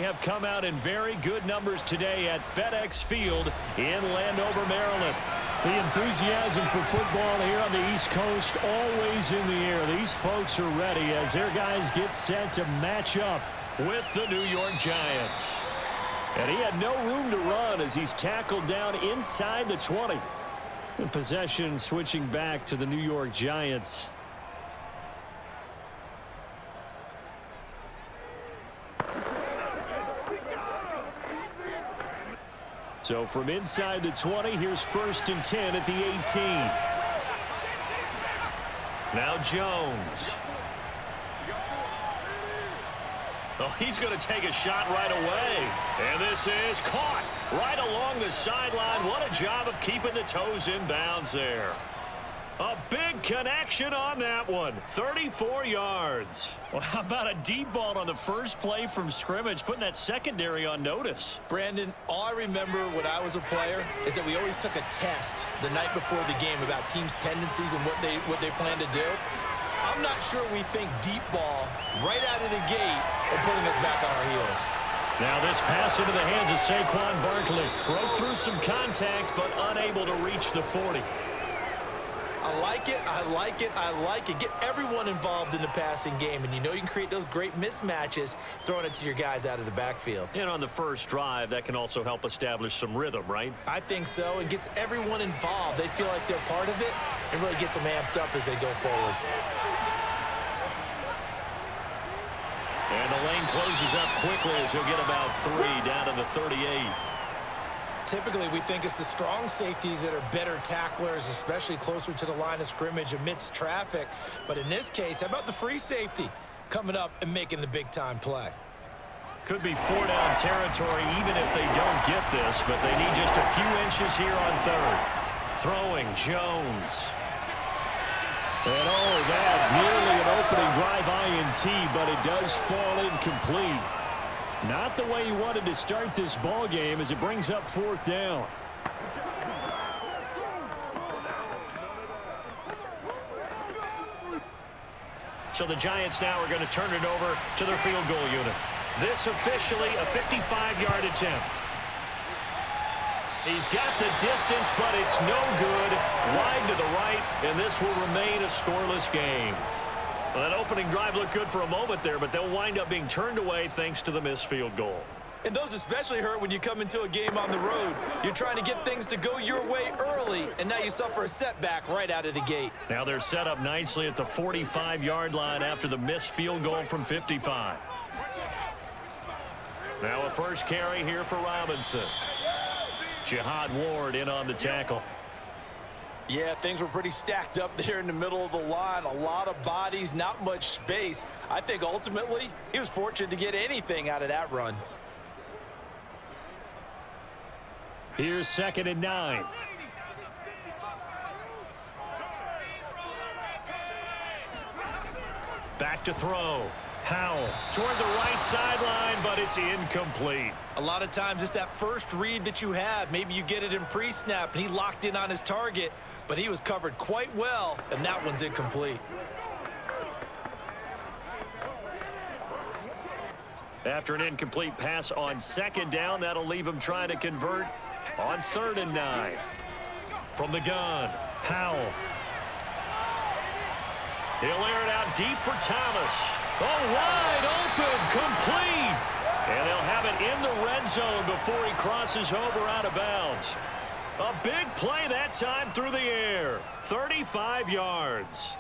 have come out in very good numbers today at FedEx Field in Landover, Maryland. The enthusiasm for football here on the East Coast always in the air. These folks are ready as their guys get set to match up with the New York Giants. And he had no room to run as he's tackled down inside the 20. The possession switching back to the New York Giants. So from inside the 20, here's 1st and 10 at the 18. Now Jones. Oh, he's going to take a shot right away. And this is caught right along the sideline. What a job of keeping the toes in bounds there. A big connection on that one. 34 yards. Well, how about a deep ball on the first play from scrimmage, putting that secondary on notice? Brandon, all I remember when I was a player is that we always took a test the night before the game about teams' tendencies and what they plan to do. I'm not sure we think deep ball right out of the gate and putting us back on our heels. Now this pass into the hands of Saquon Barkley. Broke through some contact, but unable to reach the 40. I like it, I like it, I like it. Get everyone involved in the passing game, and you know you can create those great mismatches throwing it to your guys out of the backfield. And on the first drive, that can also help establish some rhythm, right? I think so. It gets everyone involved. They feel like they're part of it and really gets them amped up as they go forward. And the lane closes up quickly as he'll get about 3 down to the 38. Typically, we think it's the strong safeties that are better tacklers, especially closer to the line of scrimmage amidst traffic. But in this case, how about the free safety coming up and making the big-time play? Could be 4-down territory even if they don't get this, but they need just a few inches here on 3rd. Throwing, Jones. And that nearly an opening drive INT, but it does fall incomplete. Not the way he wanted to start this ball game as it brings up 4th down. So the Giants now are going to turn it over to their field goal unit. This officially a 55-yard attempt. He's got the distance, but it's no good. Wide to the right, and this will remain a scoreless game. Well, that opening drive looked good for a moment there, but they'll wind up being turned away thanks to the missed field goal. And those especially hurt when you come into a game on the road. You're trying to get things to go your way early, and now you suffer a setback right out of the gate. Now they're set up nicely at the 45-yard line after the missed field goal from 55. Now a first carry here for Robinson. Jihad Ward in on the tackle. Yeah, things were pretty stacked up there in the middle of the line. A lot of bodies, not much space. I think ultimately he was fortunate to get anything out of that run. Here's 2nd and 9. Back to throw. Howell toward the right sideline, but it's incomplete. A lot of times it's that first read that you have. Maybe you get it in pre-snap, and he locked in on his target, but he was covered quite well, and that one's incomplete. After an incomplete pass on 2nd down, that'll leave him trying to convert on 3rd and 9. From the gun, Howell. He'll air it out deep for Thomas. Oh, wide open, complete. And they'll have it in the red zone before he crosses over out of bounds. A big play that time through the air. 35 yards.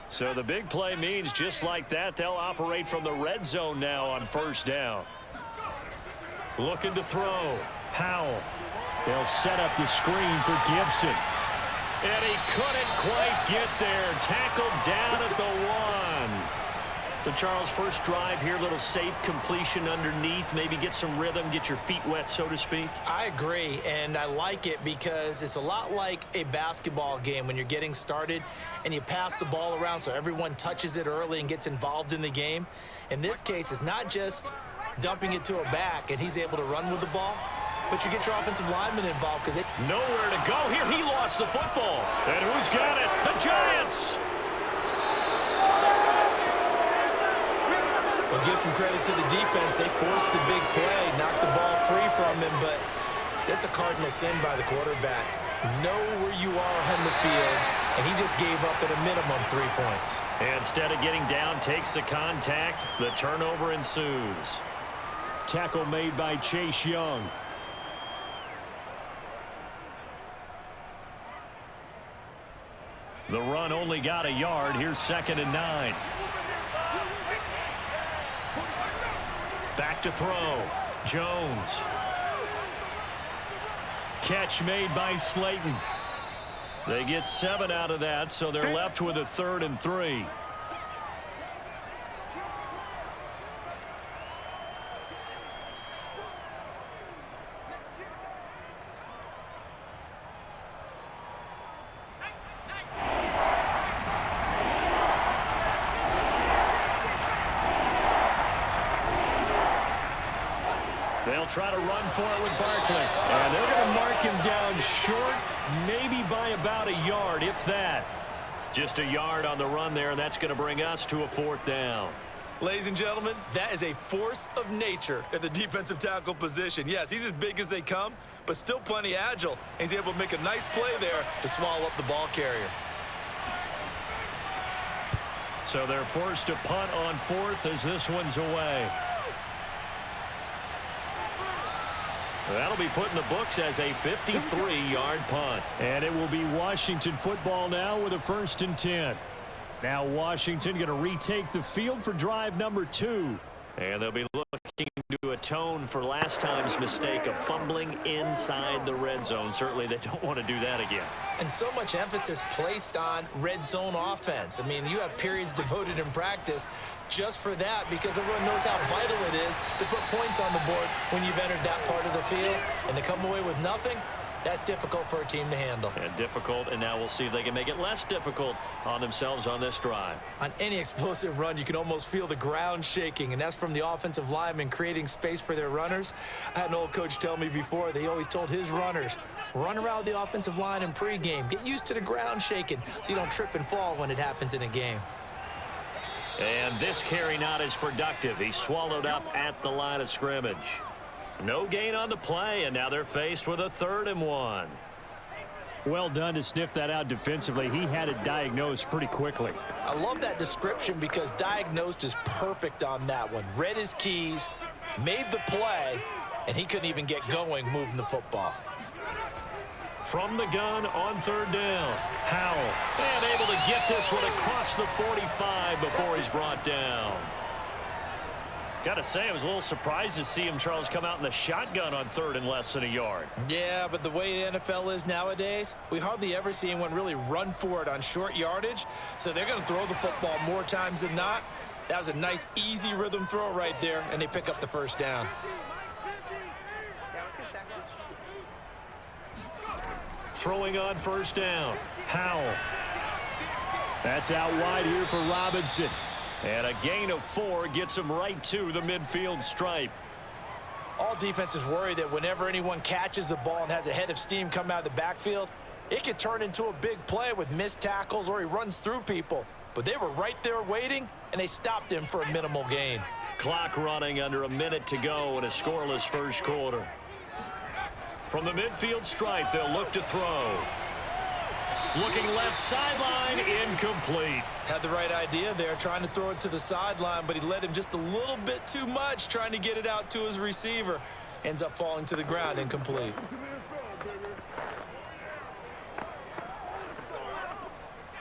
So the big play means just like that, they'll operate from the red zone now on 1st down. Looking to throw. Howell. They'll set up the screen for Gibson. And he couldn't quite get there. Tackled down at the 1. So, Charles, first drive here, little safe completion underneath. Maybe get some rhythm, get your feet wet, so to speak. I agree, and I like it because it's a lot like a basketball game when you're getting started and you pass the ball around so everyone touches it early and gets involved in the game. In this case, it's not just dumping it to a back and he's able to run with the ball, but you get your offensive linemen involved because they... Nowhere to go here. He lost the football. And who's got it? The Giants! Well, give some credit to the defense. They forced the big play, knocked the ball free from him, but that's a cardinal sin by the quarterback. Know where you are on the field, and he just gave up at a minimum 3 points. Instead of getting down, takes the contact. The turnover ensues. Tackle made by Chase Young. The run only got a yard. Here's 2nd and 9. Back to throw. Jones. Catch made by Slayton. They get 7 out of that, so they're left with a 3rd and 3. They'll try to run for it with Barkley. And they're going to mark him down short, maybe by about a yard, if that. Just a yard on the run there, and that's going to bring us to a 4th down. Ladies and gentlemen, that is a force of nature at the defensive tackle position. Yes, he's as big as they come, but still plenty agile. And he's able to make a nice play there to swallow up the ball carrier. So they're forced to punt on 4th as this one's away. That'll be put in the books as a 53-yard punt. And it will be Washington football now with a 1st and 10. Now Washington going to retake the field for drive number 2. And they'll be looking to atone for last time's mistake of fumbling inside the red zone. Certainly they don't want to do that again. And so much emphasis placed on red zone offense. I mean, you have periods devoted in practice just for that, because everyone knows how vital it is to put points on the board when you've entered that part of the field. And to come away with nothing, that's difficult for a team to handle. And difficult, and now we'll see if they can make it less difficult on themselves on this drive. On any explosive run, you can almost feel the ground shaking, and that's from the offensive linemen creating space for their runners. I had an old coach tell me before, they always told his runners, run around the offensive line in pregame. Get used to the ground shaking so you don't trip and fall when it happens in a game. And this carry not as productive. He's swallowed up at the line of scrimmage. No gain on the play, and now they're faced with a 3rd and 1. Well done to sniff that out defensively. He had it diagnosed pretty quickly. I love that description because diagnosed is perfect on that one. Read his keys, made the play, and he couldn't even get going moving the football. From the gun on 3rd down. Howell, and able to get this one across the 45 before he's brought down. Got to say, I was a little surprised to see him, Charles, come out in the shotgun on 3rd and less than a yard. Yeah, but the way the NFL is nowadays, we hardly ever see anyone really run for it on short yardage. So they're going to throw the football more times than not. That was a nice, easy rhythm throw right there, and they pick up the 1st down. Throwing on 1st down. Howell. That's out wide here for Robinson. And a gain of 4 gets him right to the midfield stripe. All defenses worry that whenever anyone catches the ball and has a head of steam come out of the backfield, it could turn into a big play with missed tackles or he runs through people. But they were right there waiting, and they stopped him for a minimal gain. Clock running under a minute to go in a scoreless 1st quarter. From the midfield stripe, they'll look to throw. Looking left sideline, incomplete. Had the right idea there, trying to throw it to the sideline, but he led him just a little bit too much, trying to get it out to his receiver. Ends up falling to the ground, incomplete.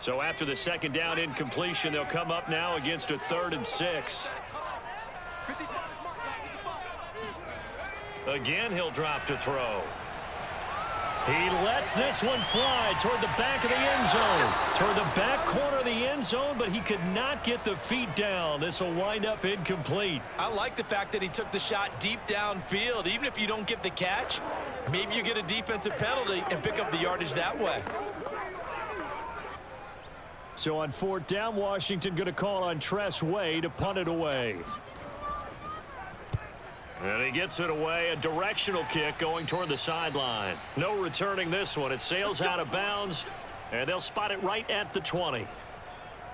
So after the 2nd down incompletion, they'll come up now against a 3rd and 6. Again, he'll drop to throw. He lets this one fly toward the back of the end zone. Toward the back corner of the end zone, but he could not get the feet down. This will wind up incomplete. I like the fact that he took the shot deep downfield. Even if you don't get the catch, maybe you get a defensive penalty and pick up the yardage that way. So on 4th down, Washington going to call on Tress Way to punt it away. And he gets it away, a directional kick going toward the sideline. No returning this one. It sails out of bounds, and they'll spot it right at the 20.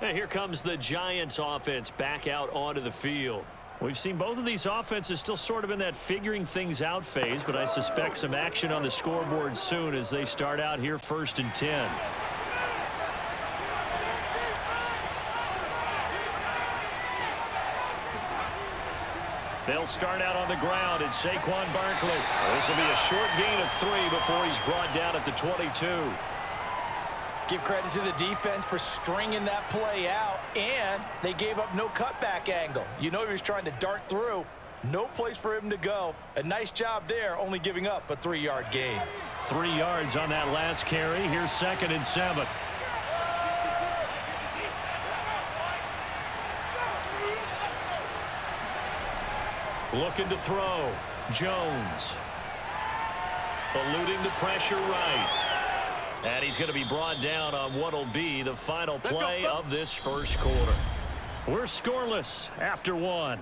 And here comes the Giants offense back out onto the field. We've seen both of these offenses still sort of in that figuring things out phase, but I suspect some action on the scoreboard soon as they start out here 1st and 10. They'll start out on the ground. It's Saquon Barkley. This will be a short gain of 3 before he's brought down at the 22. Give credit to the defense for stringing that play out, and they gave up no cutback angle. You know he was trying to dart through. No place for him to go. A nice job there, only giving up a 3-yard gain. 3 yards on that last carry. Here's 2nd and 7. Looking to throw. Jones. Eluding the pressure right. And he's going to be brought down on what will be the final play of this first quarter. We're scoreless after 1.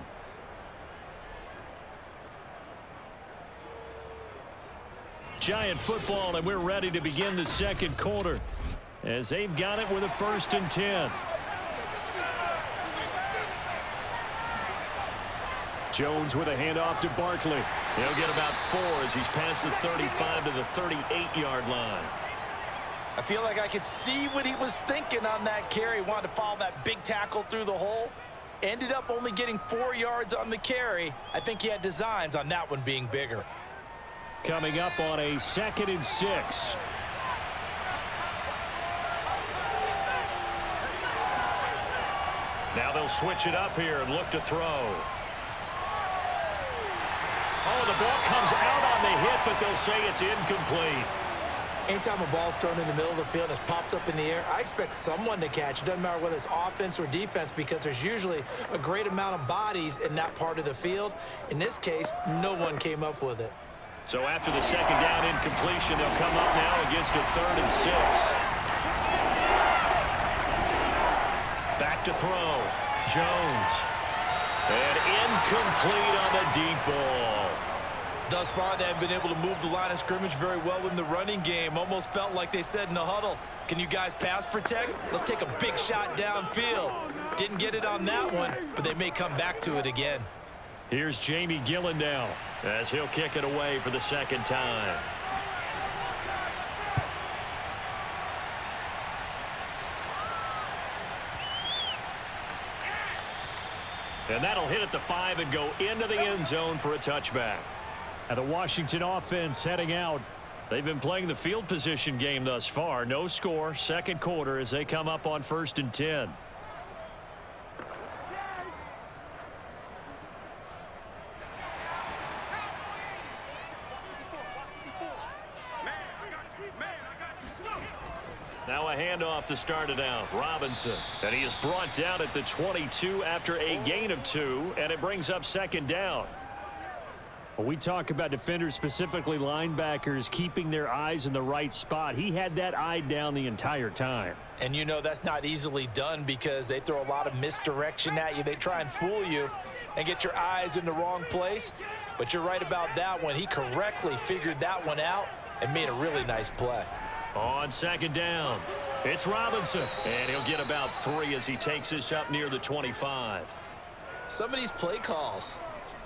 Giant football, and we're ready to begin the second quarter as they've got it with a 1st and 10. Jones with a handoff to Barkley. He'll get about 4 as he's past the 35 to the 38-yard line. I feel like I could see what he was thinking on that carry. Wanted to follow that big tackle through the hole. Ended up only getting 4 yards on the carry. I think he had designs on that one being bigger. Coming up on a 2nd and 6. Now they'll switch it up here and look to throw. Oh, the ball comes out on the hit, but they'll say it's incomplete. Anytime a ball's thrown in the middle of the field and it's popped up in the air, I expect someone to catch. It doesn't matter whether it's offense or defense, because there's usually a great amount of bodies in that part of the field. In this case, no one came up with it. So after the 2nd down incompletion, they'll come up now against a 3rd and 6. Back to throw. Jones. And incomplete on the deep ball. Thus far, they have been able to move the line of scrimmage very well in the running game. Almost felt like they said in the huddle, can you guys pass protect? Let's take a big shot downfield. Didn't get it on that one, but they may come back to it again. Here's Jamie Gillen now as he'll kick it away for the 2nd time. And that'll hit at the 5 and go into the end zone for a touchback. And the Washington offense heading out. They've been playing the field position game thus far. No score, 2nd quarter as they come up on 1st and 10. Now a handoff to start it out. Robinson. And he is brought down at the 22 after a gain of 2, and it brings up 2nd down. When we talk about defenders, specifically linebackers, keeping their eyes in the right spot, he had that eye down the entire time. And you know that's not easily done because they throw a lot of misdirection at you. They try and fool you and get your eyes in the wrong place. But you're right about that one. He correctly figured that one out and made a really nice play. On 2nd down, it's Robinson. And he'll get about 3 as he takes this up near the 25. Some of these play calls,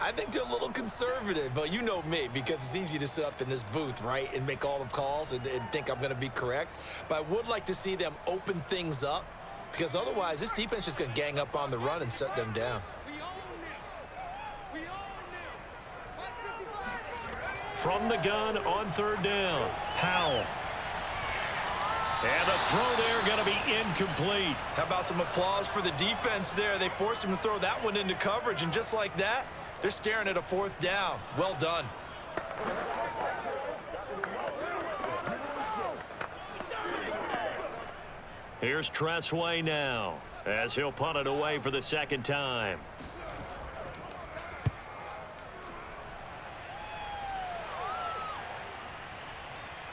I think they're a little conservative, but you know me, because it's easy to sit up in this booth, right, and make all the calls and think I'm going to be correct. But I would like to see them open things up, because otherwise this defense is going to gang up on the run and shut them down. From the gun on 3rd down, Howell. And the throw there going to be incomplete. How about some applause for the defense there? They forced him to throw that one into coverage, and just like that, they're staring at a 4th down. Well done. Here's Tressway now as he'll punt it away for the 2nd time.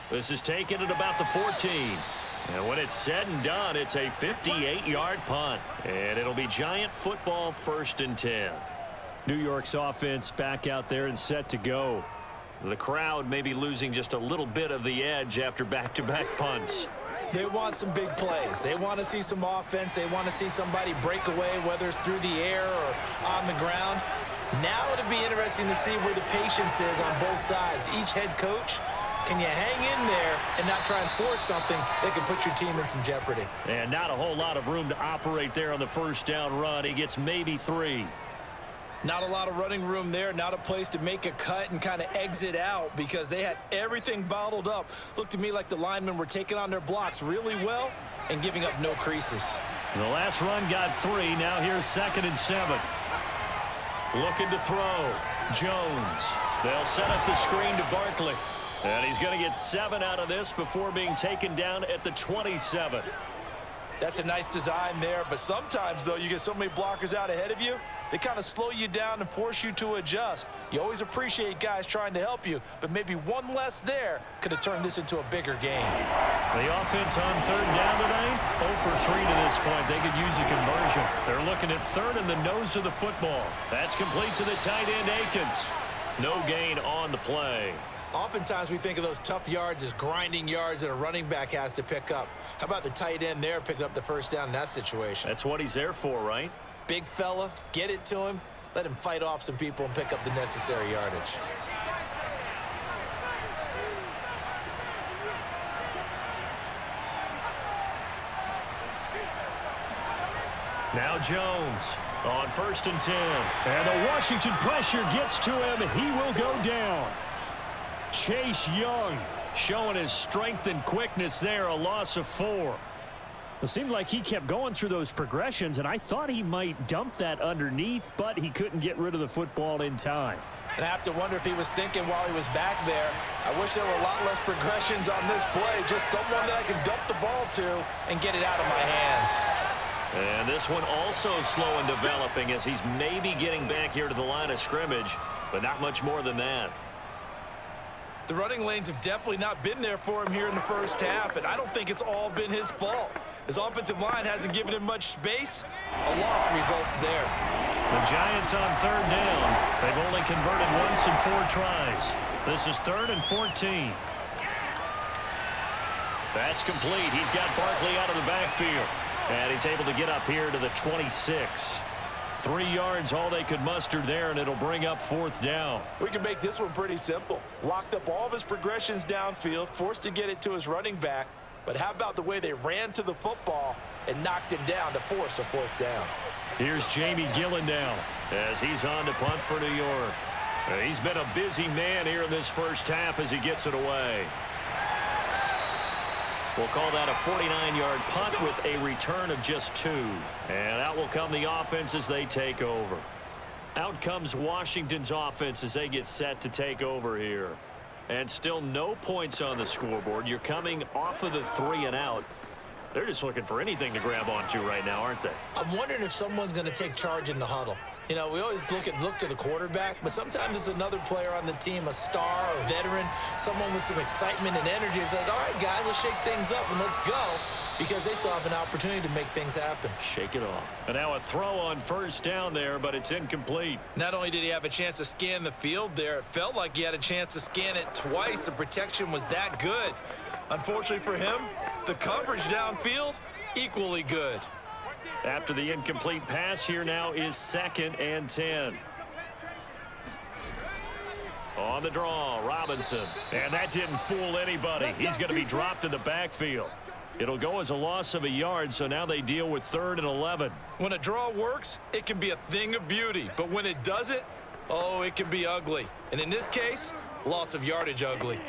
This is taken at about the 14. And when it's said and done, it's a 58-yard punt. And it'll be Giant football 1st and 10. New York's offense back out there and set to go. The crowd may be losing just a little bit of the edge after back-to-back punts. They want some big plays. They want to see some offense. They want to see somebody break away, whether it's through the air or on the ground. Now it'll be interesting to see where the patience is on both sides. Each head coach, can you hang in there and not try and force something that could put your team in some jeopardy? And not a whole lot of room to operate there on the first down run. He gets maybe 3. Not a lot of running room there, not a place to make a cut and kind of exit out because they had everything bottled up. Looked to me like the linemen were taking on their blocks really well and giving up no creases. The last run got 3. Now here's 2nd and 7. Looking to throw. Jones. They'll set up the screen to Barkley. And he's going to get 7 out of this before being taken down at the 27. That's a nice design there, but sometimes, though, you get so many blockers out ahead of you, they kind of slow you down and force you to adjust. You always appreciate guys trying to help you, but maybe one less there could have turned this into a bigger game. The offense on 3rd down tonight, 0 for 3 to this point. They could use a conversion. They're looking at 3rd in the nose of the football. That's complete to the tight end, Akins. No gain on the play. Oftentimes we think of those tough yards as grinding yards that a running back has to pick up. How about the tight end there picking up the first down in that situation? That's what he's there for, right? Big fella, get it to him, let him fight off some people and pick up the necessary yardage. Now Jones on 1st and 10. And the Washington pressure gets to him. He will go down. Chase Young showing his strength and quickness there, a loss of 4. It seemed like he kept going through those progressions, and I thought he might dump that underneath, but he couldn't get rid of the football in time. And I have to wonder if he was thinking while he was back there, I wish there were a lot less progressions on this play, just someone that I can dump the ball to and get it out of my hands. And this one also slow in developing as he's maybe getting back here to the line of scrimmage, but not much more than that. The running lanes have definitely not been there for him here in the first half, and I don't think it's all been his fault. His offensive line hasn't given him much space. A loss results there. The Giants on 3rd down. They've only converted once in 4 tries. This is 3rd and 14. That's complete. He's got Barkley out of the backfield. And he's able to get up here to the 26. 3 yards, all they could muster there, and it'll bring up 4th down. We can make this one pretty simple. Locked up all of his progressions downfield, forced to get it to his running back. But how about the way they ran to the football and knocked him down to force a 4th down? Here's Jamie Gillen now as he's on to punt for New York. He's been a busy man here in this first half as he gets it away. We'll call that a 49-yard punt with a return of just 2. And out will come the offense as they take over. Out comes Washington's offense as they get set to take over here. And still no points on the scoreboard. You're coming off of the 3 and out. They're just looking for anything to grab onto right now, aren't they? I'm wondering if someone's going to take charge in the huddle. You know, we always look to the quarterback, but sometimes it's another player on the team, a star, a veteran, someone with some excitement and energy. It's like, all right, guys, let's shake things up and let's go, because they still have an opportunity to make things happen. Shake it off. And now a throw on 1st down there, but it's incomplete. Not only did he have a chance to scan the field there, it felt like he had a chance to scan it twice. The protection was that good. Unfortunately for him, the coverage downfield, equally good. After the incomplete pass, here now is 2nd and 10. On the draw, Robinson. And that didn't fool anybody. He's going to be dropped in the backfield. It'll go as a loss of a yard, so now they deal with 3rd and 11. When a draw works, it can be a thing of beauty. But when it doesn't, oh, it can be ugly. And in this case, loss of yardage ugly.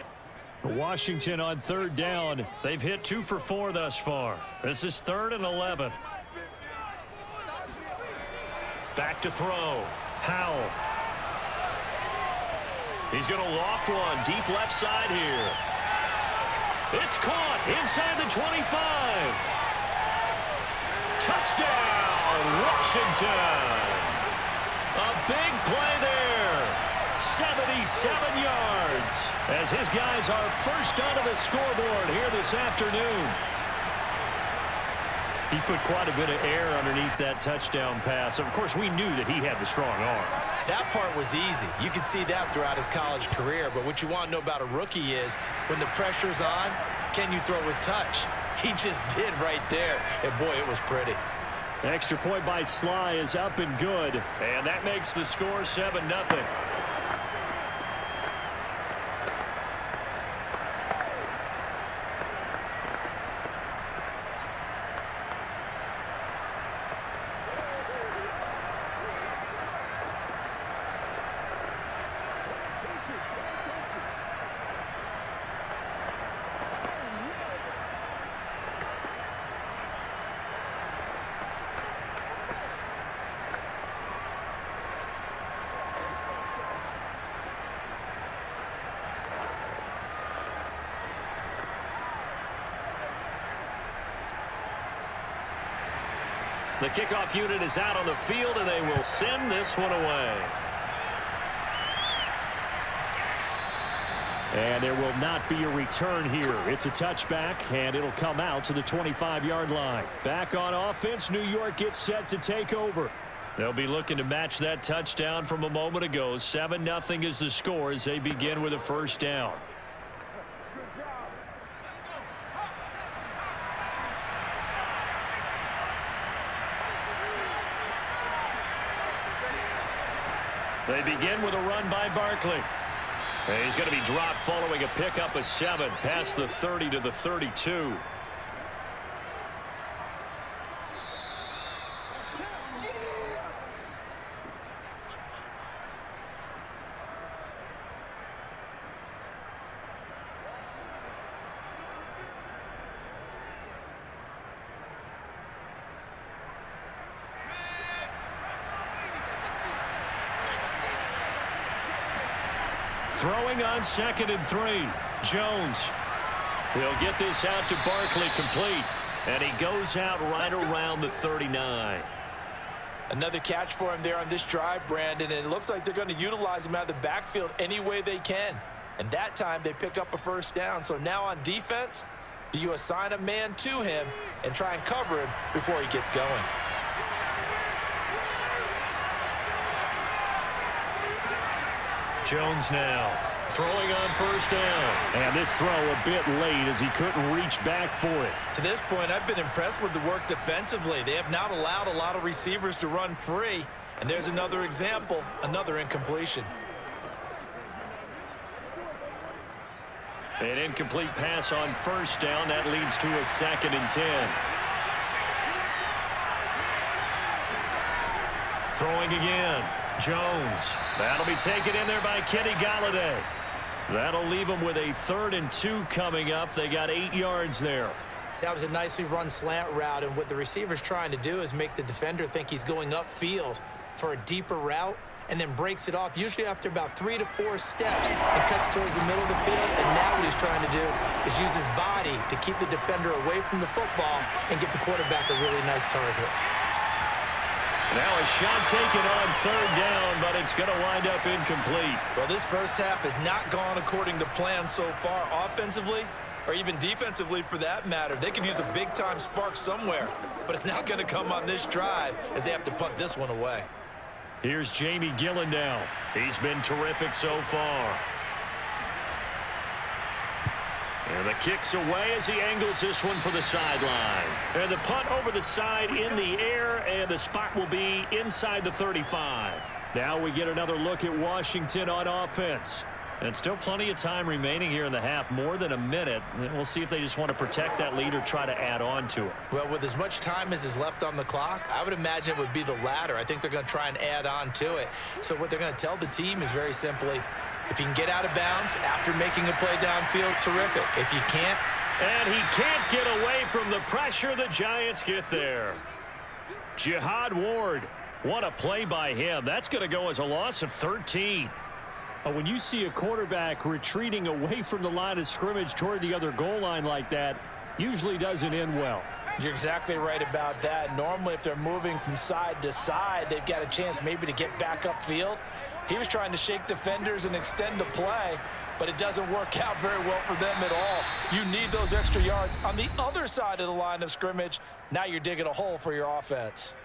Washington on 3rd down. They've hit 2 for 4 thus far. This is 3rd and 11. Back to throw. Howell. He's going to loft one deep left side here. It's caught inside the 25. Touchdown, Washington. A big play there. 77 yards as his guys are first onto the scoreboard here this afternoon. He put quite a bit of air underneath that touchdown pass. Of course, we knew that he had the strong arm. That part was easy. You could see that throughout his college career. But what you want to know about a rookie is when the pressure's on, can you throw with touch? he just did right there. And, boy, it was pretty. Extra point by Sly is up and good. And that makes the score 7-0. The kickoff unit is out on the field, and they will send this one away. And there will not be a return here. It's a touchback, and it'll come out to the 25-yard line. Back on offense, New York gets set to take over. They'll be looking to match that touchdown from a moment ago. 7-0 is the score as they begin with a first down. They begin with a run by Barkley. And he's going to be dropped following a pickup of 7 past the 30 to the 32. Throwing on 2nd and 3. Jones. He'll get this out to Barkley complete. And he goes out right around the 39. Another catch for him there on this drive, Brandon. And it looks like they're going to utilize him out of the backfield any way they can. And that time they pick up a first down. So now on defense, do you assign a man to him and try and cover him before he gets going? Jones now throwing on first down. And this throw a bit late as he couldn't reach back for it. To this point, I've been impressed with the work defensively. They have not allowed a lot of receivers to run free. And there's another example, another incompletion. An incomplete pass on first down. That leads to a 2nd and 10. Throwing again. Jones. That'll be taken in there by Kenny Golladay. That'll leave them with a 3rd and 2 coming up. They got 8 yards there. That was a nicely run slant route, and what the receiver's trying to do is make the defender think he's going upfield for a deeper route and then breaks it off, usually after about 3 to 4 steps, and cuts towards the middle of the field. And now what he's trying to do is use his body to keep the defender away from the football and give the quarterback a really nice target. Now a shot taken on 3rd down, but it's going to wind up incomplete. Well, this first half has not gone according to plan so far offensively, or even defensively for that matter. They could use a big-time spark somewhere, but it's not going to come on this drive as they have to punt this one away. Here's Jamie Gillen now. He's been terrific so far. And the kick's away as he angles this one for the sideline. And the punt over the side in the air, and the spot will be inside the 35. Now we get another look at Washington on offense. And still plenty of time remaining here in the half, more than a minute. And we'll see if they just want to protect that lead or try to add on to it. Well, with as much time as is left on the clock, I would imagine it would be the latter. I think they're going to try and add on to it. So what they're going to tell the team is very simply, if you can get out of bounds after making a play downfield, terrific. If you can't. And he can't get away from the pressure. The Giants get there. Jihad Ward, what a play by him. That's going to go as a loss of 13. When you see a quarterback retreating away from the line of scrimmage toward the other goal line like that, usually doesn't end well. You're exactly right about that. Normally, if they're moving from side to side, they've got a chance maybe to get back upfield. He was trying to shake defenders and extend the play, but it doesn't work out very well for them at all. You need those extra yards on the other side of the line of scrimmage. Now you're digging a hole for your offense.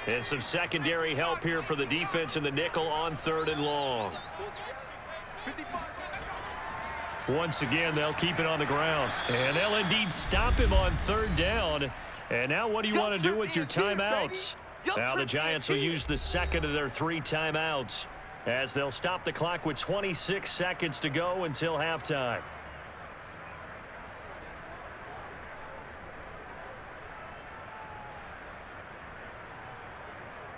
And some secondary help here for the defense in the nickel on 3rd and long. Once again, they'll keep it on the ground. And they'll indeed stop him on 3rd down. And now what do you want to do with your timeouts? Now the Giants will use the second of their 3 timeouts as they'll stop the clock with 26 seconds to go until halftime.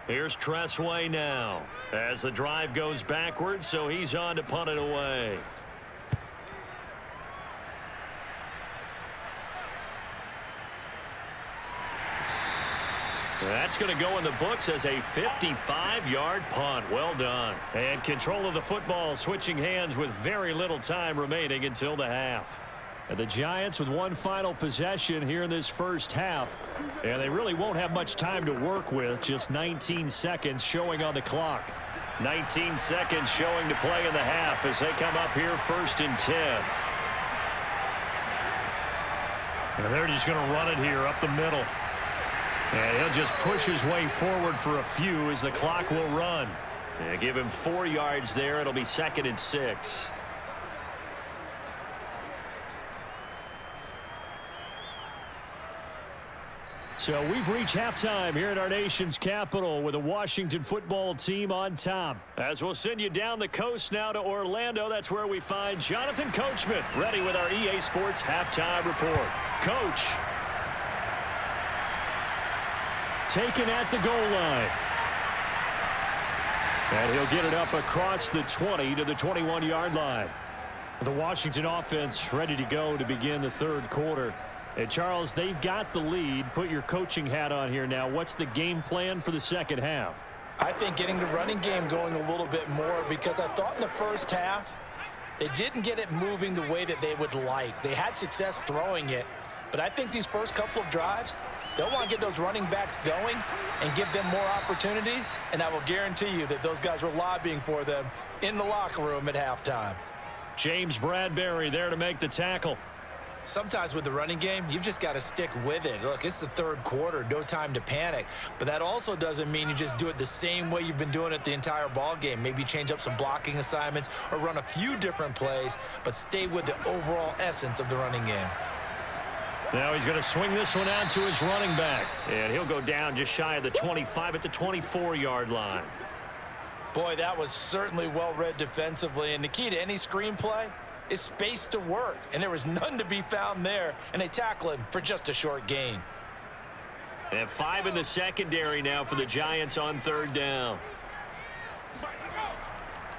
Here's Tressway now as the drive goes backwards, so he's on to punt it away. That's going to go in the books as a 55-yard punt. Well done. And control of the football switching hands with very little time remaining until the half. And the Giants with one final possession here in this first half. And they really won't have much time to work with. Just 19 seconds showing on the clock. 19 seconds showing to play in the half as they come up here 1st and 10. And they're just going to run it here up the middle. And he'll just push his way forward for a few as the clock will run. And give him 4 yards there. It'll be 2nd and 6. So we've reached halftime here at our nation's capital with the Washington football team on top. As we'll send you down the coast now to Orlando, that's where we find Jonathan Coachman ready with our EA Sports halftime report. Coach. Taken at the goal line. And he'll get it up across the 20 to the 21-yard line. The Washington offense ready to go to begin the 3rd quarter. And Charles, they've got the lead. Put your coaching hat on here now. What's the game plan for the 2nd half? I think getting the running game going a little bit more, because I thought in the first half they didn't get it moving the way that they would like. They had success throwing it, but I think these first couple of drives, they'll want to get those running backs going and give them more opportunities, and I will guarantee you that those guys were lobbying for them in the locker room at halftime. James Bradbury there to make the tackle. Sometimes with the running game, you've just got to stick with it. Look, it's the 3rd quarter, no time to panic. But that also doesn't mean you just do it the same way you've been doing it the entire ball game. Maybe change up some blocking assignments or run a few different plays, but stay with the overall essence of the running game. Now he's going to swing this one out to his running back. And he'll go down just shy of the 25 at the 24-yard line. Boy, that was certainly well read defensively. And the key to any screenplay is space to work. And there was none to be found there. And they tackle him for just a short gain. And 5 in the secondary now for the Giants on 3rd down.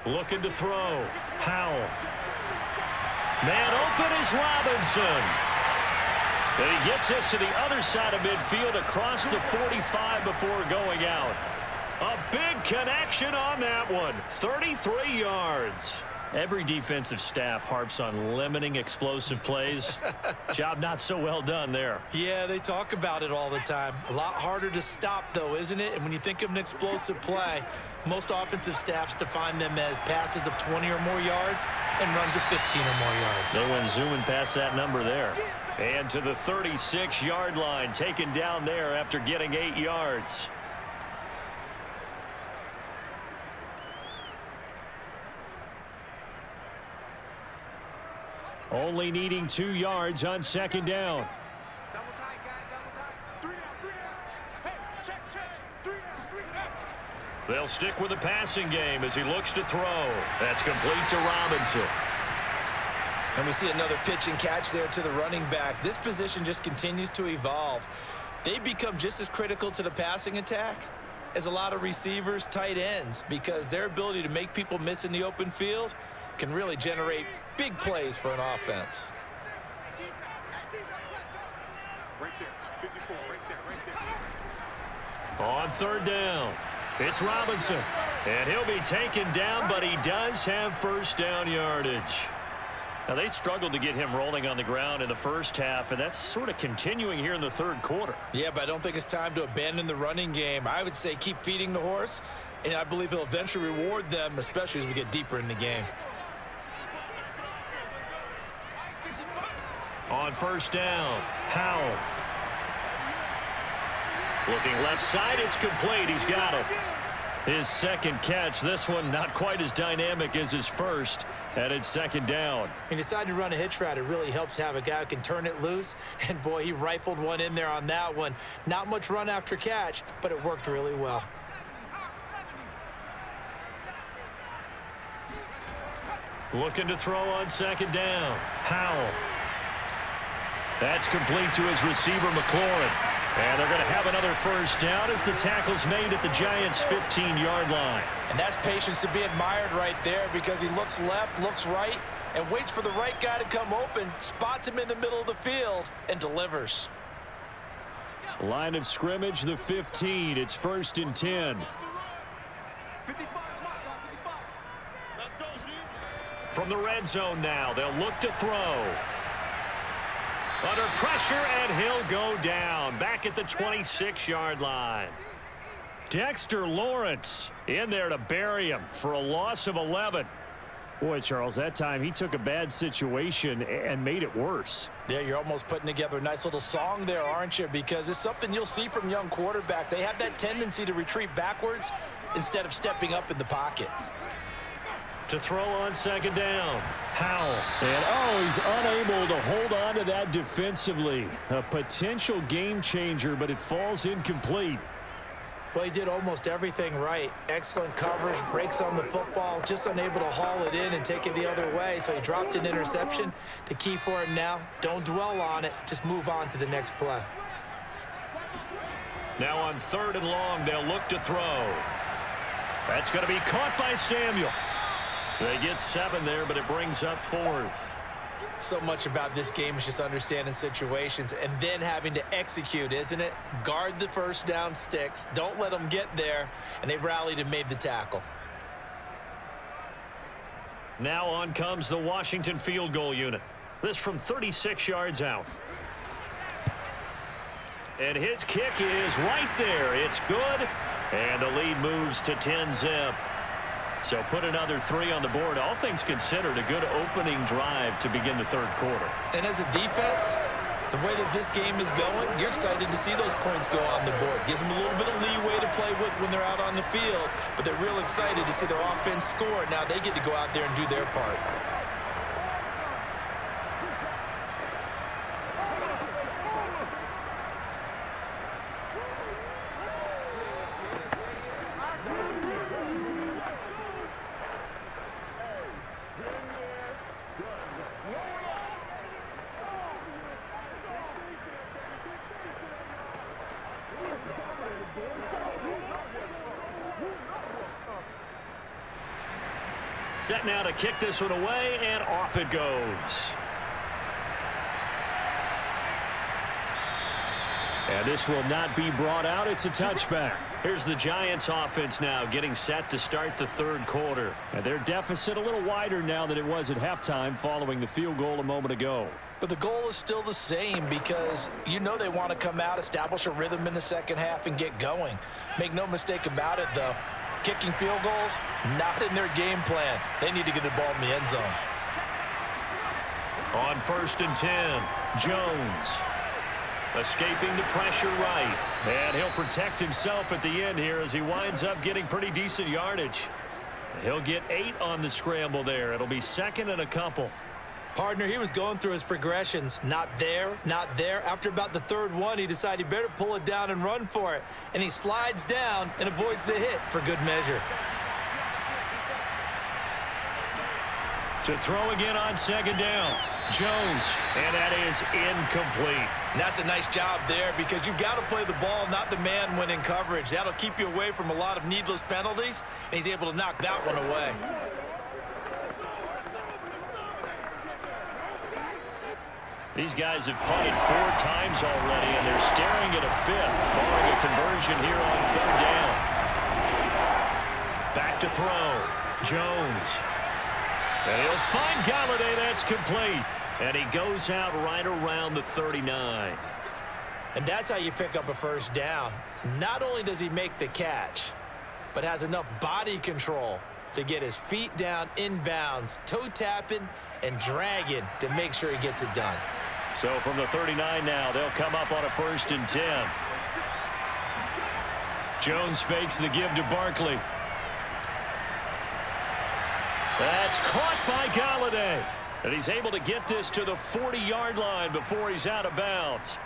Looking to throw. Howell. Man open is Robinson. And he gets us to the other side of midfield across the 45 before going out. A big connection on that one. 33 yards. Every defensive staff harps on limiting explosive plays. Job not so well done there. Yeah, they talk about it all the time. A lot harder to stop, though, isn't it? And when you think of an explosive play, most offensive staffs define them as passes of 20 or more yards and runs of 15 or more yards. They went zooming past that number there. And to the 36-yard line, taken down there after getting 8 yards. Only needing 2 yards on 2nd down. They'll stick with the passing game as he looks to throw. That's complete to Robinson. And we see another pitch and catch there to the running back. This position just continues to evolve. They become just as critical to the passing attack as a lot of receivers, tight ends, because their ability to make people miss in the open field can really generate big plays for an offense. On 3rd down, it's Robinson. And he'll be taken down, but he does have 1st down yardage. Now, they struggled to get him rolling on the ground in the first half, and that's sort of continuing here in the 3rd quarter. Yeah, but I don't think it's time to abandon the running game. I would say keep feeding the horse, and I believe he'll eventually reward them, especially as we get deeper in the game. On 1st down, Howell. Looking left side, it's complete. He's got it. His second catch, this one not quite as dynamic as his first, and it's second down. He decided to run a hitch route. It really helps to have a guy who can turn it loose, and boy, he rifled one in there on that one. Not much run after catch, but it worked really well. Looking to throw on second down. Howell. That's complete to his receiver, McLaurin. And they're going to have another first down as the tackle's made at the Giants' 15-yard line. And that's patience to be admired right there, because he looks left, looks right, and waits for the right guy to come open, spots him in the middle of the field, and delivers. Line of scrimmage, the 15. It's 1st and 10. From the red zone now, they'll look to throw. Under pressure, and he'll go down. Back at the 26-yard line. Dexter Lawrence in there to bury him for a loss of 11. Boy, Charles, that time he took a bad situation and made it worse. Yeah, you're almost putting together a nice little song there, aren't you? Because it's something you'll see from young quarterbacks. They have that tendency to retreat backwards instead of stepping up in the pocket. To throw on second down. Howell. And, he's unable to hold on to that defensively. A potential game changer, but it falls incomplete. Well, he did almost everything right. Excellent coverage, breaks on the football, just unable to haul it in and take it the other way. So he dropped an interception. The key for him now, don't dwell on it. Just move on to the next play. Now on 3rd and long, they'll look to throw. That's going to be caught by Samuel. They get 7 there, but it brings up 4th. So much about this game is just understanding situations and then having to execute, isn't it? Guard the first down sticks. Don't let them get there. And they rallied and made the tackle. Now on comes the Washington field goal unit. This from 36 yards out. And his kick is right there. It's good. And the lead moves to 10-zip. So put another 3 on the board. All things considered, a good opening drive to begin the 3rd quarter. And as a defense, the way that this game is going, you're excited to see those points go on the board. Gives them a little bit of leeway to play with when they're out on the field, but they're real excited to see their offense score. Now they get to go out there and do their part. Set now to kick this one away, and off it goes. And this will not be brought out. It's a touchback. Here's the Giants offense now getting set to start the 3rd quarter. And their deficit a little wider now than it was at halftime following the field goal a moment ago. But the goal is still the same, because you know they want to come out, establish a rhythm in the second half, and get going. Make no mistake about it, though. Kicking field goals, not in their game plan. They need to get the ball in the end zone. On 1st and 10, Jones. Escaping the pressure right. And he'll protect himself at the end here as he winds up getting pretty decent yardage. He'll get 8 on the scramble there. It'll be 2nd and a couple. Partner, he was going through his progressions. Not there, not there. After about the 3rd one, he decided he better pull it down and run for it. And he slides down and avoids the hit for good measure. To throw again on 2nd down. Jones, and that is incomplete. And that's a nice job there, because you've got to play the ball, not the man when in coverage. That'll keep you away from a lot of needless penalties, and he's able to knock that one away. These guys have punted 4 times already, and they're staring at a 5th, barring a conversion here on 3rd down. Back to throw. Jones. And he'll find Galladay. That's complete. And he goes out right around the 39. And that's how you pick up a first down. Not only does he make the catch, but has enough body control to get his feet down inbounds, toe tapping and dragging to make sure he gets it done. So from the 39 now, they'll come up on a 1st and 10. Jones fakes the give to Barkley. That's caught by Galladay. And he's able to get this to the 40-yard line before he's out of bounds.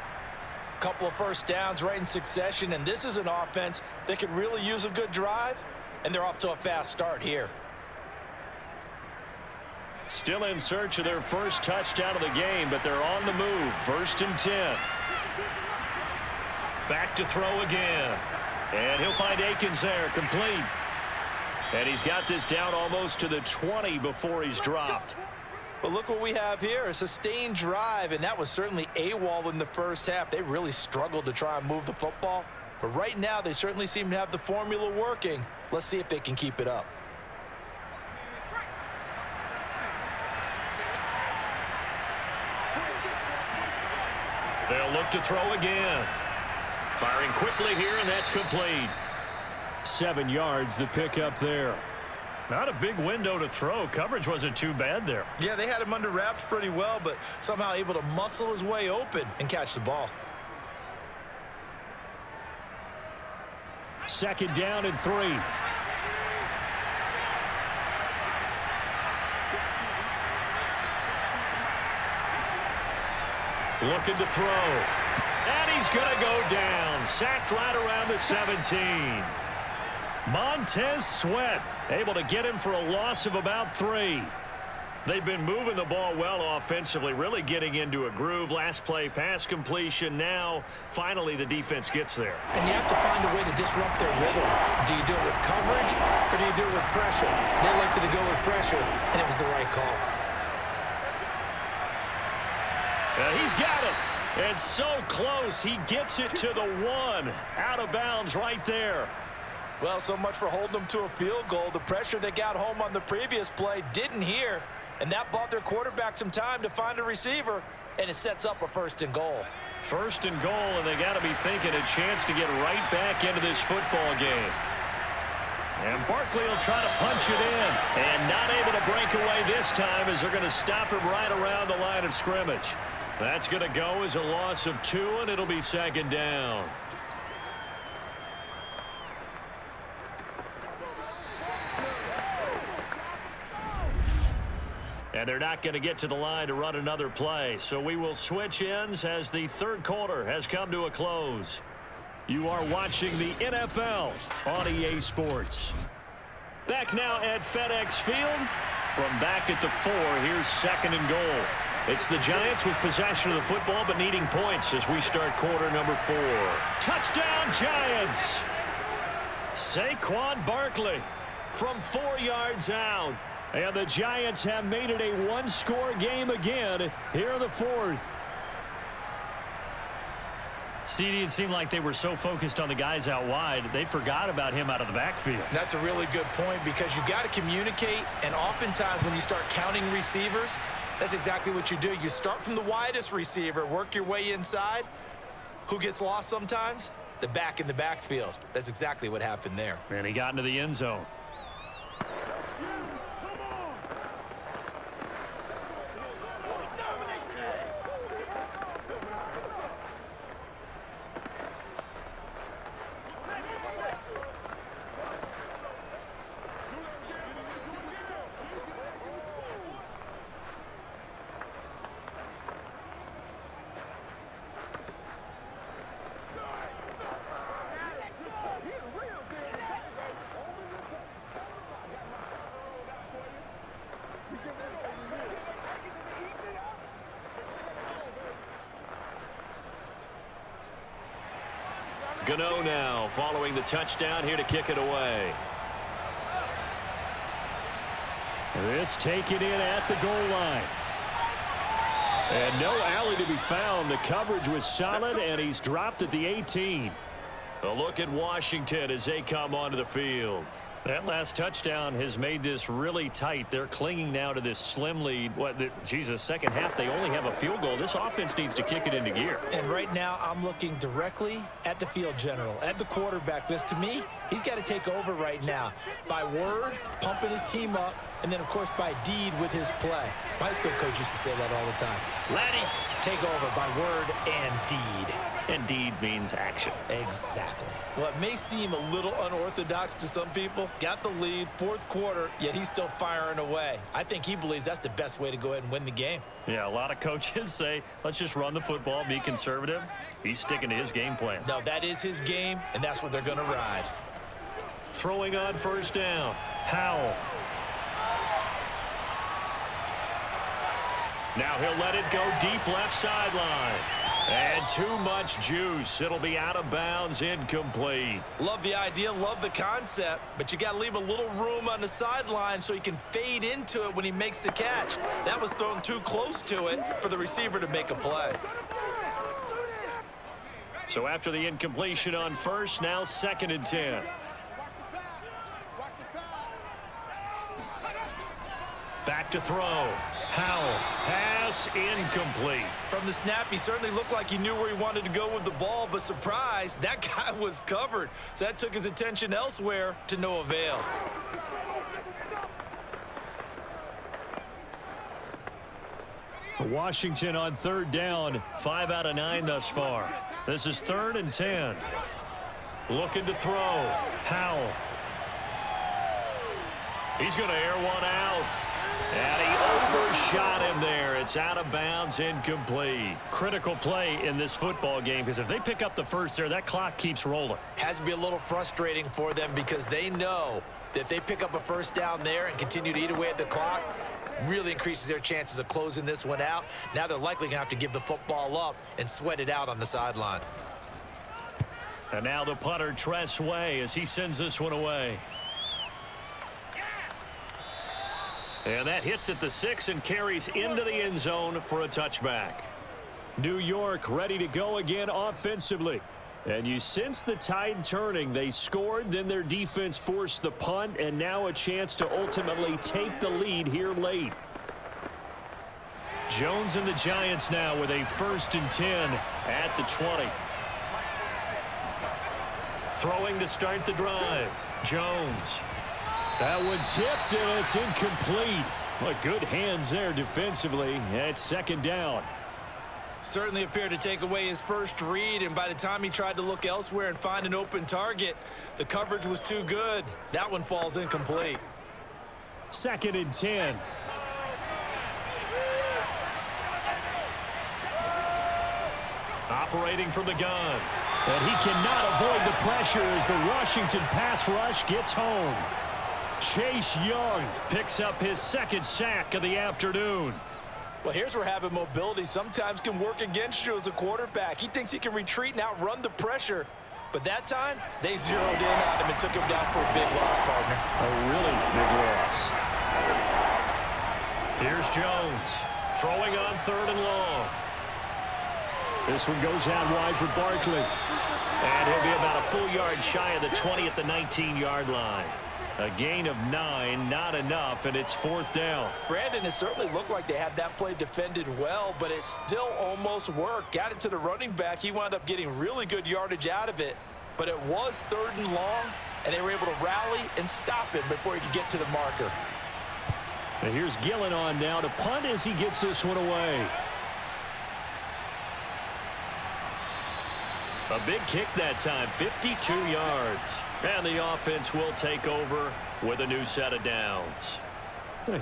Couple of first downs right in succession, and this is an offense that could really use a good drive, and they're off to a fast start here. Still in search of their first touchdown of the game, but they're on the move. 1st and 10. Back to throw again. And he'll find Akins there, complete. And he's got this down almost to the 20 before he's dropped. But look what we have here, a sustained drive, and that was certainly AWOL in the first half. They really struggled to try and move the football. But right now, they certainly seem to have the formula working. Let's see if they can keep it up. They'll look to throw again. Firing quickly here, and that's complete. 7 yards, the pickup there. Not a big window to throw. Coverage wasn't too bad there. Yeah, they had him under wraps pretty well, but somehow able to muscle his way open and catch the ball. 2nd down and 3. Looking to throw. And he's going to go down. Sacked right around the 17. Montez Sweat able to get him for a loss of about 3. They've been moving the ball well offensively, really getting into a groove. Last play, pass completion. Now, finally, the defense gets there. And you have to find a way to disrupt their rhythm. Do you do it with coverage, or do you do it with pressure? They elected to go with pressure, and it was the right call. He's got it. And so close, he gets it to the 1. Out of bounds right there. Well, so much for holding them to a field goal. The pressure they got home on the previous play didn't hear, and that bought their quarterback some time to find a receiver, and it sets up a 1st and goal. 1st and goal, and they got to be thinking a chance to get right back into this football game. And Barkley will try to punch it in, and not able to break away this time as they're going to stop him right around the line of scrimmage. That's going to go as a loss of 2, and it'll be 2nd down. And they're not going to get to the line to run another play. So we will switch ends as the 3rd quarter has come to a close. You are watching the NFL on EA Sports. Back now at FedEx Field. From back at the 4, here's 2nd and goal. It's the Giants with possession of the football but needing points as we start quarter number 4. Touchdown, Giants! Saquon Barkley from 4 yards out. And the Giants have made it a 1-score game again here in the 4th. CD, it seemed like they were so focused on the guys out wide, they forgot about him out of the backfield. That's a really good point because you got to communicate, and oftentimes when you start counting receivers, that's exactly what you do. You start from the widest receiver, work your way inside. Who gets lost sometimes? The back in the backfield. That's exactly what happened there. And he got into the end zone. Gano now following the touchdown here to kick it away. This taken in at the goal line. And no alley to be found. The coverage was solid, and he's dropped at the 18. A look at Washington as they come onto the field. That last touchdown has made this really tight. They're clinging now to this slim lead. Second half, they only have a field goal. This offense needs to kick it into gear. And right now, I'm looking directly at the field general, at the quarterback. Because to me, he's got to take over right now. By word, pumping his team up, and then, of course, by deed with his play. My high school coach used to say that all the time. Letty, take over by word and deed. And deed means action. Exactly. Well, it may seem a little unorthodox to some people. Got the lead, fourth quarter, yet he's still firing away. I think he believes that's the best way to go ahead and win the game. Yeah, a lot of coaches say, let's just run the football, be conservative. He's sticking to his game plan. No, that is his game, and that's what they're going to ride. Throwing on first down, Howell. Now he'll let it go deep left sideline. And too much juice. It'll be out of bounds, incomplete. Love the idea, love the concept, but you got to leave a little room on the sideline so he can fade into it when he makes the catch. That was thrown too close to it for the receiver to make a play. So after the incompletion on first, now 2nd and 10. Back to throw. Howell. Pass incomplete. From the snap, he certainly looked like he knew where he wanted to go with the ball, but surprise, that guy was covered. So that took his attention elsewhere to no avail. Washington on 3rd down. 5 out of 9 thus far. This is 3rd and 10. Looking to throw. Howell. He's going to air one out. And he overshot him there. It's out of bounds, incomplete. Critical play in this football game, because if they pick up the first there, that clock keeps rolling. Has to be a little frustrating for them because they know that if they pick up a first down there and continue to eat away at the clock, really increases their chances of closing this one out. Now they're likely going to have to give the football up and sweat it out on the sideline. And now the punter, Tress Way, as he sends this one away. And that hits at the 6 and carries into the end zone for a touchback. New York ready to go again offensively. And you sense the tide turning. They scored, then their defense forced the punt, and now a chance to ultimately take the lead here late. Jones and the Giants now with a 1st and 10 at the 20. Throwing to start the drive. Jones. That one tipped, and it's incomplete. But good hands there defensively at 2nd down. Certainly appeared to take away his first read, and by the time he tried to look elsewhere and find an open target, the coverage was too good. That one falls incomplete. 2nd and 10. Operating from the gun. And he cannot avoid the pressure as the Washington pass rush gets home. Chase Young picks up his 2nd sack of the afternoon. Well, here's where having mobility sometimes can work against you as a quarterback. He thinks he can retreat and outrun the pressure. But that time, they zeroed in on him and took him down for a big loss, partner. A really big loss. Here's Jones throwing on 3rd and long. This one goes out wide for Barkley. And he'll be about a full yard shy of the 20 at the 19-yard line. A gain of 9, not enough, and it's 4th down. Brandon, it certainly looked like they had that play defended well, but it still almost worked. Got it to the running back. He wound up getting really good yardage out of it, but it was 3rd and long, and they were able to rally and stop him before he could get to the marker. And here's Gillen on now to punt as he gets this one away. A big kick that time, 52 yards. And the offense will take over with a new set of downs.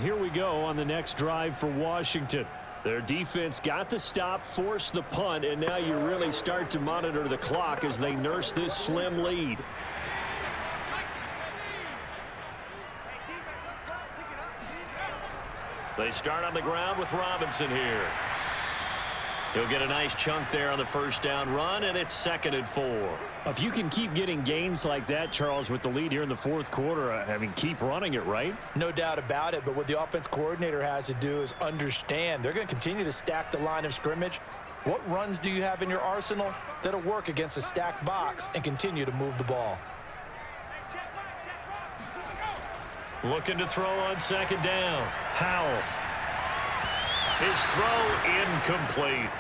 Here we go on the next drive for Washington. Their defense got the stop, forced the punt, and now you really start to monitor the clock as they nurse this slim lead. They start on the ground with Robinson here. He'll get a nice chunk there on the first down run, and it's 2nd and 4. If you can keep getting gains like that, Charles, with the lead here in the 4th quarter, I mean, keep running it, right? No doubt about it, but what the offense coordinator has to do is understand they're going to continue to stack the line of scrimmage. What runs do you have in your arsenal that'll work against a stacked box and continue to move the ball? Looking to throw on 2nd down. Howell. His throw incomplete.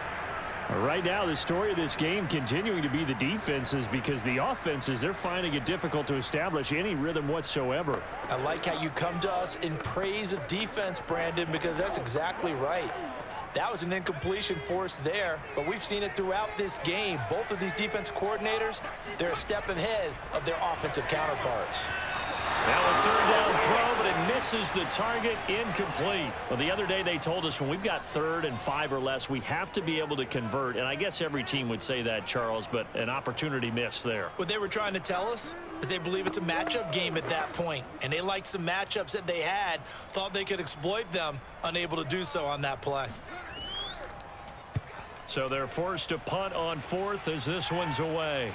Right now, the story of this game continuing to be the defenses, because the offenses, they're finding it difficult to establish any rhythm whatsoever. I like how you come to us in praise of defense, Brandon, because that's exactly right. That was an incompletion forced there, but we've seen it throughout this game. Both of these defense coordinators, they're a step ahead of their offensive counterparts. Now a third down throw, but it misses the target, incomplete. Well, the other day they told us when we've got 3rd and 5 or less, we have to be able to convert. And I guess every team would say that, Charles, but an opportunity missed there. What they were trying to tell us is they believe it's a matchup game at that point. And they liked some matchups that they had, thought they could exploit them, unable to do so on that play. So they're forced to punt on 4th as this one's away.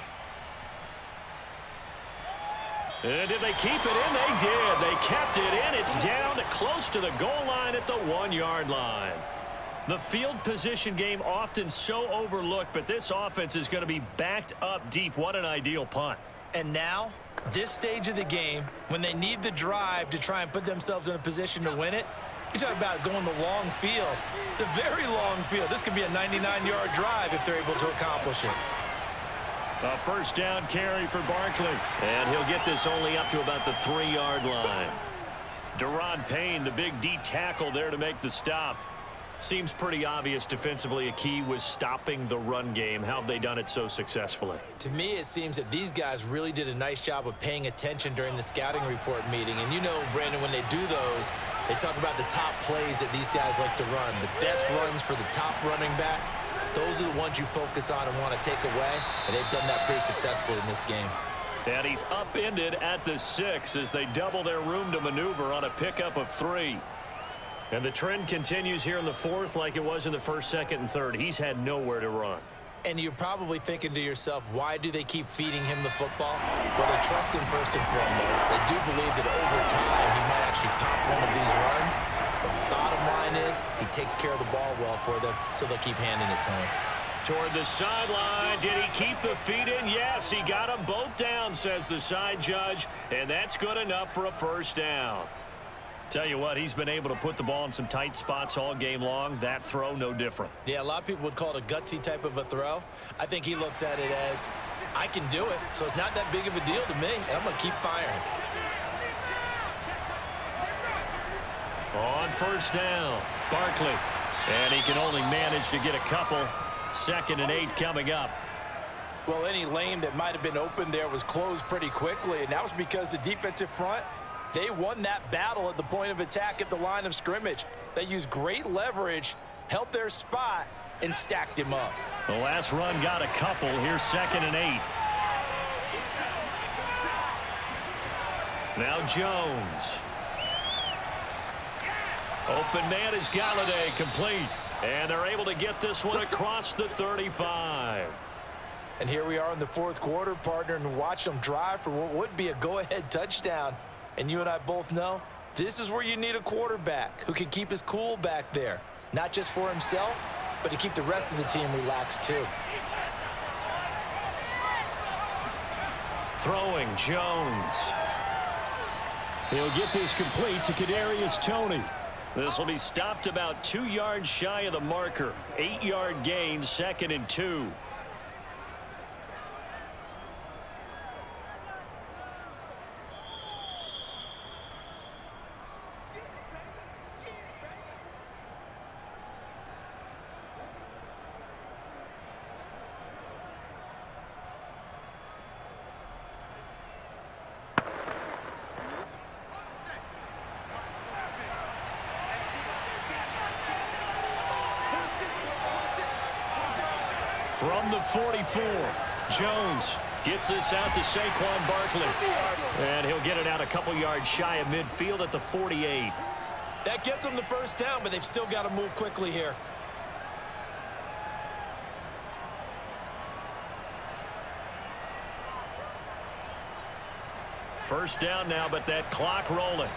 And did they keep it in? They did. They kept it in. It's down close to the goal line at the 1-yard line. The field position game often so overlooked, but this offense is going to be backed up deep. What an ideal punt. And now, this stage of the game, when they need the drive to try and put themselves in a position to win it, you talk about going the long field, the very long field. This could be a 99-yard drive if they're able to accomplish it. A first down carry for Barkley. And he'll get this only up to about the 3-yard line. Deron Payne, the big D tackle there to make the stop. Seems pretty obvious defensively a key was stopping the run game. How have they done it so successfully? To me, it seems that these guys really did a nice job of paying attention during the scouting report meeting. And you know, Brandon, when they do those, they talk about the top plays that these guys like to run. The best runs for the top running back. Those are the ones you focus on and want to take away, and they've done that pretty successfully in this game. And he's upended at the 6 as they double their room to maneuver on a pickup of 3. And the trend continues here in the 4th like it was in the 1st, 2nd, and 3rd. He's had nowhere to run. And you're probably thinking to yourself, why do they keep feeding him the football? Well, they trust him first and foremost. They do believe that over time he might actually pop one of these runs. But the bottom line is he takes care of the ball well for them, so they'll keep handing it to him. Toward the sideline, did he keep the feet in? Yes, he got them both down, says the side judge, and that's good enough for a first down. Tell you what, he's been able to put the ball in some tight spots all game long. That throw, no different. Yeah, a lot of people would call it a gutsy type of a throw. I think he looks at it as, I can do it, so it's not that big of a deal to me, and I'm going to keep firing. On first down, Barkley. And he can only manage to get a couple. 2nd and 8 coming up. Well, any lane that might have been open there was closed pretty quickly, and that was because the defensive front, they won that battle at the point of attack at the line of scrimmage. They used great leverage, held their spot, and stacked him up. The last run got a couple. Here's 2nd and 8. Now Jones. Open man is Galladay, complete. And they're able to get this one across the 35. And here we are in the 4th quarter, partner, and watch them drive for what would be a go-ahead touchdown. And you and I both know this is where you need a quarterback who can keep his cool back there. Not just for himself, but to keep the rest of the team relaxed too. Throwing Jones. He'll get this complete to Kadarius Toney. This will be stopped about 2 yards shy of the marker. 8-yard gain, 2nd and 2. From the 44, Jones gets this out to Saquon Barkley. And he'll get it out a couple yards shy of midfield at the 48. That gets them the first down, but they've still got to move quickly here. First down now, but that clock rolling.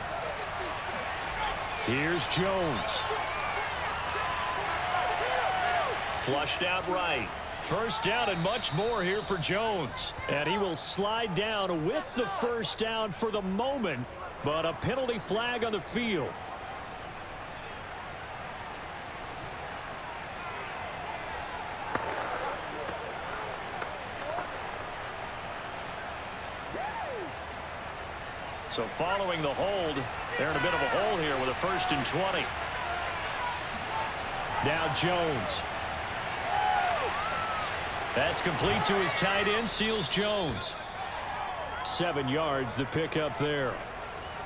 Here's Jones. Flushed out right. First down and much more here for Jones. And he will slide down with the first down for the moment, but a penalty flag on the field. So following the hold, they're in a bit of a hole here with a 1st and 20. Now Jones. That's complete to his tight end, Seals Jones. 7 yards, the pickup there.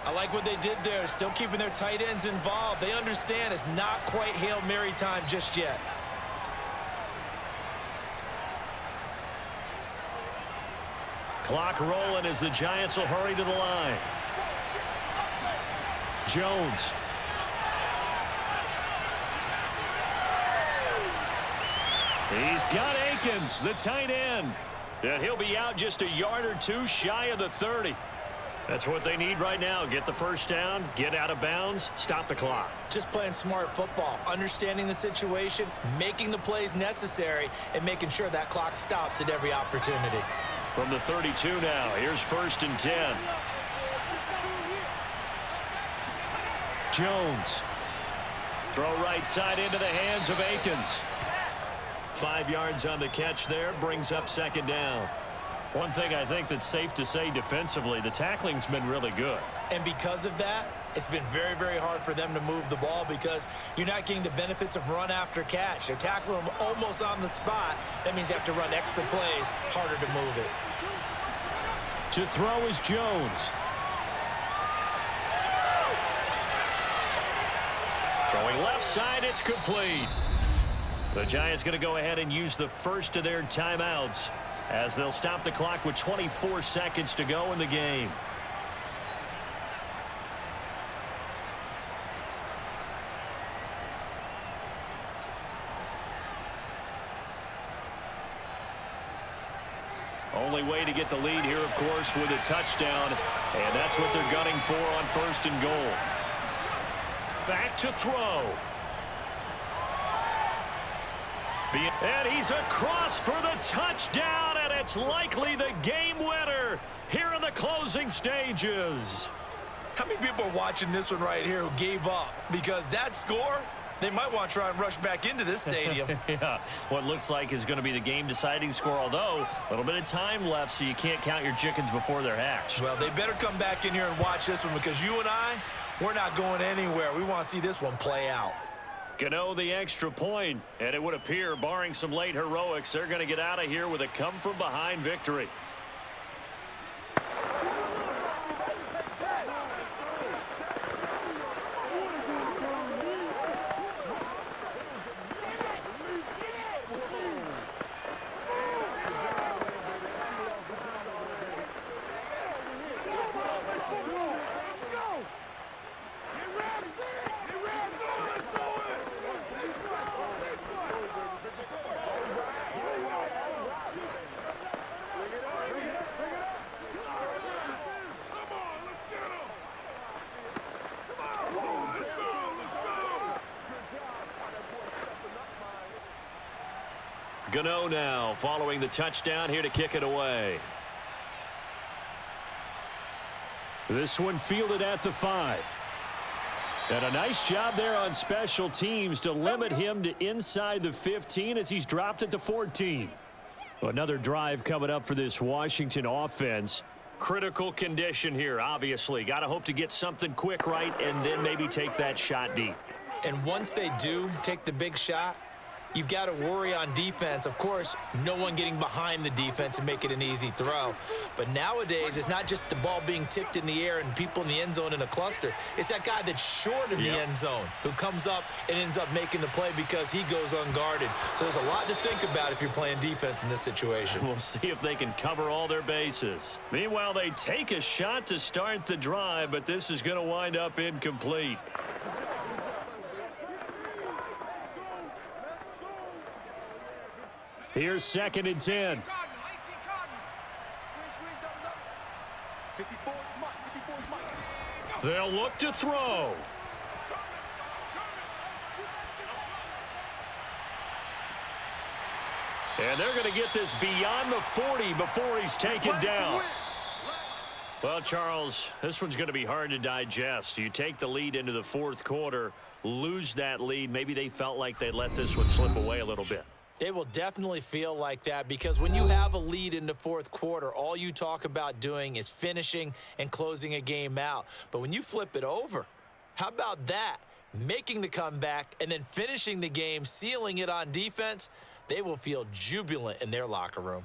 I like what they did there, still keeping their tight ends involved. They understand it's not quite Hail Mary time just yet. Clock rolling as the Giants will hurry to the line. Jones. He's got Akins, the tight end. And he'll be out just a yard or two shy of the 30. That's what they need right now. Get the first down, get out of bounds, stop the clock. Just playing smart football, understanding the situation, making the plays necessary, and making sure that clock stops at every opportunity. From the 32 now, here's 1st and 10. Jones. Throw right side into the hands of Akins. 5 yards on the catch there, brings up 2nd down. One thing I think that's safe to say defensively, the tackling's been really good. And because of that, it's been very, very hard for them to move the ball because you're not getting the benefits of run after catch. They're tackling them almost on the spot. That means you have to run extra plays, harder to move it. To throw is Jones. Throwing left side, it's complete. The Giants going to go ahead and use the first of their timeouts as they'll stop the clock with 24 seconds to go in the game. Only way to get the lead here, of course, with a touchdown, and that's what they're gunning for on 1st and goal. Back to throw. And he's across for the touchdown, and it's likely the game winner here in the closing stages. How many people are watching this one right here who gave up? Because that score, they might want to try and rush back into this stadium. Yeah, what looks like is going to be the game-deciding score, although a little bit of time left, so you can't count your chickens before they're hatched. Well, they better come back in here and watch this one because you and I, we're not going anywhere. We want to see this one play out. Gano the extra point, and it would appear, barring some late heroics, they're going to get out of here with a come-from-behind victory. Gano now following the touchdown here to kick it away. This one fielded at the 5. And a nice job there on special teams to limit him to inside the 15 as he's dropped at the 14. Another drive coming up for this Washington offense. Critical condition here, obviously. Got to hope to get something quick right and then maybe take that shot deep. And once they do take the big shot, you've got to worry on defense. Of course, no one getting behind the defense and make it an easy throw. But nowadays, it's not just the ball being tipped in the air and people in the end zone in a cluster. It's that guy that's short of the end zone who comes up and ends up making the play because he goes unguarded. So there's a lot to think about if you're playing defense in this situation. We'll see if they can cover all their bases. Meanwhile, they take a shot to start the drive, but this is going to wind up incomplete. Here's 2nd and 10. They'll look to throw. And they're going to get this beyond the 40 before he's taken down. Well, Charles, this one's going to be hard to digest. You take the lead into the 4th quarter, lose that lead. Maybe they felt like they let this one slip away a little bit. They will definitely feel like that because when you have a lead in the fourth quarter, all you talk about doing is finishing and closing a game out. But when you flip it over, how about that? Making the comeback and then finishing the game, sealing it on defense, they will feel jubilant in their locker room.